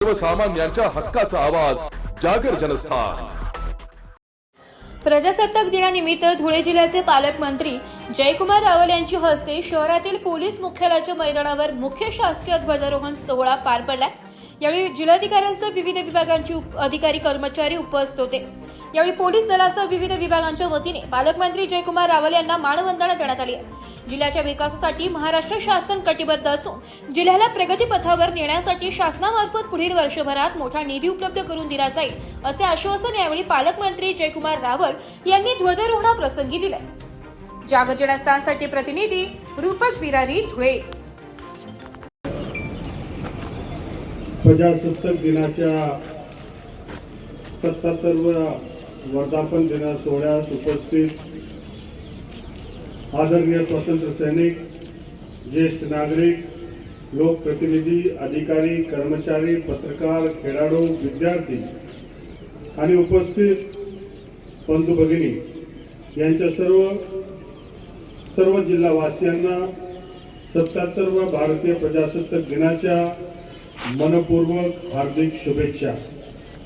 सर्वसामान्यांच्या हक्काचा आवाज जागर जनस्थान। प्रजासत्ताक दिनानिमित्त धुळे जिल्ह्याचे पालकमंत्री जयकुमार रावल यांच्या हस्ते शहरातील पोलीस मुख्यालयाच्या मैदानावर मुख्य शासकीय ध्वजारोहण सोहळा पार पडला। यावेळी जिल्हाधिकाऱ्यांसह विविध विभागांचे अधिकारी कर्मचारी उपस्थित होते। यावेळी पोलीस दलासह विविध विभागांच्या वतीने पालकमंत्री जयकुमार रावल यांना मानवंदना देण्यात आली। जिल्ह्याच्या विकासासाठी महाराष्ट्र शासन कटिबद्ध असून जिल्ह्याला प्रगतीपथावर नेण्यासाठी शासनामार्फत पुढील वर्षभरात मोठा निधी उपलब्ध करून दिला जाईल असे आश्वासन यावेळी पालकमंत्री जयकुमार रावल यांनी ध्वजारोहणाप्रसंगी दिले। जागर जनस्थानसाठी प्रतिनिधी रूपक बिरारी, धुळे। प्रजासत्ताक दिनाच्या 77व्या वर्धापन दिना सोहळ्यास उपस्थित आदरणीय स्वातंत्र्य सैनिक, ज्येष्ठ नागरिक, लोकप्रतिनिधी, अधिकारी, कर्मचारी, पत्रकार, खेळाडू, विद्यार्थी आणि उपस्थित बंधू भगिनी यांच्या सर्व जिल्हावासियांना 77व्या भारतीय प्रजासत्ताक दिनाच्या मनपूर्वक हार्दिक शुभेच्छा।